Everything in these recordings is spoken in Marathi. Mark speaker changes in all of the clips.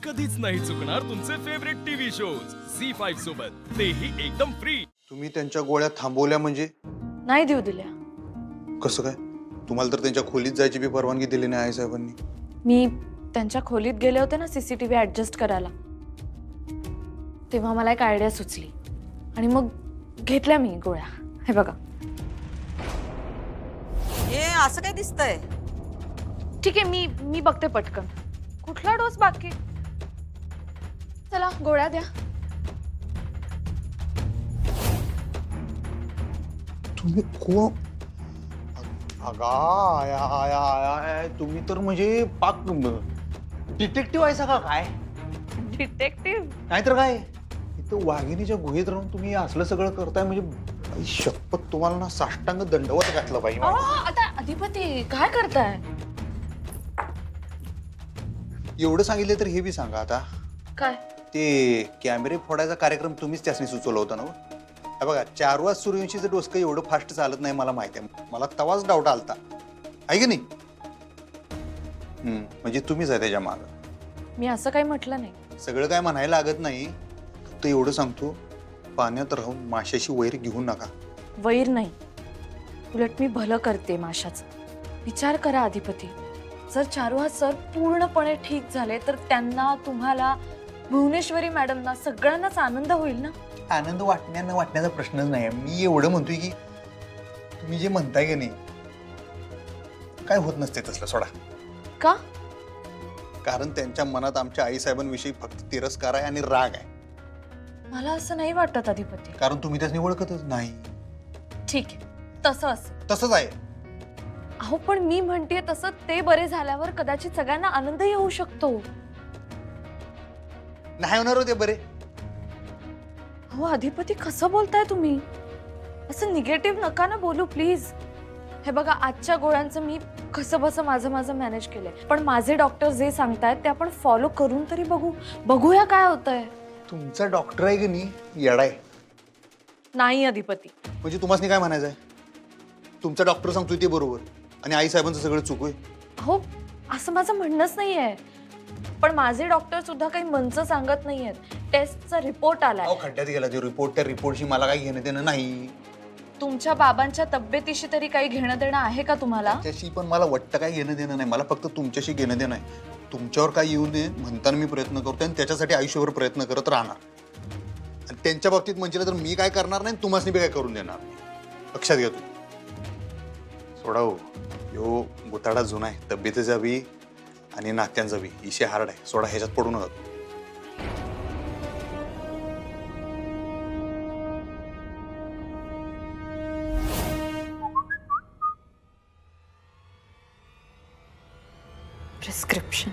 Speaker 1: कधीच नाही चुकणार तुमचे फेवरेट टीव्ही शोज झी5 सोबत, तेही एकदम फ्री।
Speaker 2: तुम्ही त्यांच्या गोळ्या थांबवल्या म्हणजे
Speaker 3: नाही देऊ दिल्या।
Speaker 2: कसं काय? तुम्हाला तर त्यांच्या खोलीत जायची बी परवानगी दिली नाही आई साहेबांनी।
Speaker 3: मी त्यांच्या खोलीत गेले होते ना सीसीटीव्ही ऍडजस्ट करायला, तेव्हा मला एक आयडिया सुचली आणि मग घेतल्या मी गोळ्या। हे बघा।
Speaker 4: हे असं काय दिसतंय?
Speaker 3: ठीक आहे, मी बघते पटकन। कुठला डोस बाकी? चला गोळ्या द्या।
Speaker 2: तुम्ही अगा आया आया आया तुम्ही तर म्हणजे पाक डिटेक्टिव्ह आहेसा का काय?
Speaker 3: डिटेक्टिव्ह?
Speaker 2: नाहीतर काय, इथं वाघिणीच्या गुहेत राहून तुम्ही असलं सगळं करताय म्हणजे आई शपथ तुम्हाला ना साष्टांग दंडवत घातलं पाहिजे।
Speaker 3: आता अधिपती काय करताय?
Speaker 2: एवढं सांगितलं तर हे बी सांगा आता,
Speaker 3: काय?
Speaker 2: ते कॅमेरे फोडायचा कार्यक्रम तुम्हीच त्यासनी सुचवलं होतं ना? हे बघा, 4 वाज सूर्यवंशीचं डोसकं एवढं फास्ट चालत नाही मला माहिती आहे। मला तवाच डाऊट आलता, आहे की नाही? म्हणजे तुम्हीच आहे त्याच्या मागं।
Speaker 3: मी असं काही म्हटलं नाही।
Speaker 2: सगळं काय म्हणायला लागत नाही, फक्त एवढं सांगतो, पाण्यात राहून माशाशी वैर घेऊ नका।
Speaker 3: वैर नाही, उलट मी भलं करते माशाचं। विचार करा अधिपती, जर चारुहा सर पूर्णपणे ठीक झाले तर त्यांना, तुम्हाला, भुवनेश्वरी मॅडमना सगळ्यांनाच आनंद होईल ना?
Speaker 2: आनंद वाटण्याचा प्रश्नच नाही। मी एवढं म्हणतोय की तुम्ही जे म्हणताय की नाही, काय होत नसते तसलं, सोडा।
Speaker 3: का?
Speaker 2: कारण त्यांच्या मनात आमच्या आईसाहेबांविषयी फक्त तिरस्कार आहे आणि राग आहे।
Speaker 3: मला असं नाही वाटत अधिपती।
Speaker 2: कारण तुम्ही त्यासनी ओळखतच नाही।
Speaker 3: ठीक आहे, तसं असेल।
Speaker 2: तसंच आहे।
Speaker 3: अहो पण मी म्हणतेय तसं ते बरे झाल्यावर कदाचित सगळ्यांना आनंदही होऊ शकतो।
Speaker 2: नाही होणार होते बरे?
Speaker 3: हो अधिपती, कसं बोलताय तुम्ही? असं निगेटिव्ह नका ना बोलू प्लीज। हे बघा, आजच्या गोळ्यांचं मी कसं बसं माझं मॅनेज केलंय, पण माझे डॉक्टर जे सांगतायत ते आपण फॉलो करून तरी बघूया काय होतंय।
Speaker 2: तुमचा डॉक्टर आहे की नाही येडा आहे?
Speaker 3: नाही अधिपती।
Speaker 2: म्हणजे तुम्हाला काय म्हणायचं आहे? तुमचा डॉक्टर सांगतोय ते बरोबर आणि आई साहेबांचं सगळं चूक आहे?
Speaker 3: हो, असं माझं म्हणणंच नाहीये, पण माझे डॉक्टर सुद्धा काही मनचं सांगत नाहीयेत। टेस्टचा रिपोर्ट आलाय।
Speaker 2: अहो खड्ड्यात गेला ते रिपोर्ट, त्या रिपोर्टशी मला काही घेणं देणं नाही।
Speaker 3: तुमच्या बाबांच्या तब्येतीशी तरी काही घेणं देणं आहे का तुम्हाला?
Speaker 2: त्याशी पण मला वाटतं काही घेणं देणं नाही, मला फक्त तुमच्याशी घेणं देणं आहे। तुमच्यावर काय येऊ नये म्हणताना मी प्रयत्न करतोय आणि त्याच्यासाठी आयुष्यभर प्रयत्न करत राहणार। आणि त्यांच्या बाबतीत म्हणजे तर मी काय करणार नाही, तुम्हाला बी काय करून देणार नाही, लक्षात घ्या तुम्ही। सोडा हो, यो गुताडा जुना आहे, तब्येतीचा बी आणि नात्यांचा बी इशे हार्ड आहे, सोडा, ह्याच्यात पडू नका।
Speaker 3: प्रिस्क्रिप्शन।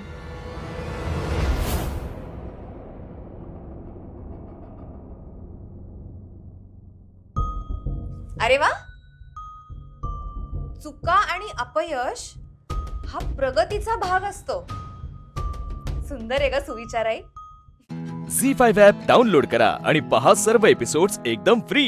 Speaker 5: अरे वा, चुका आणि अपयश हा प्रगतीचा भाग असतो। सुंदर आहे का सुविचाराई?
Speaker 1: झी5 ॲप डाउनलोड करा आणि पहा सर्व एपिसोड्स एकदम फ्री।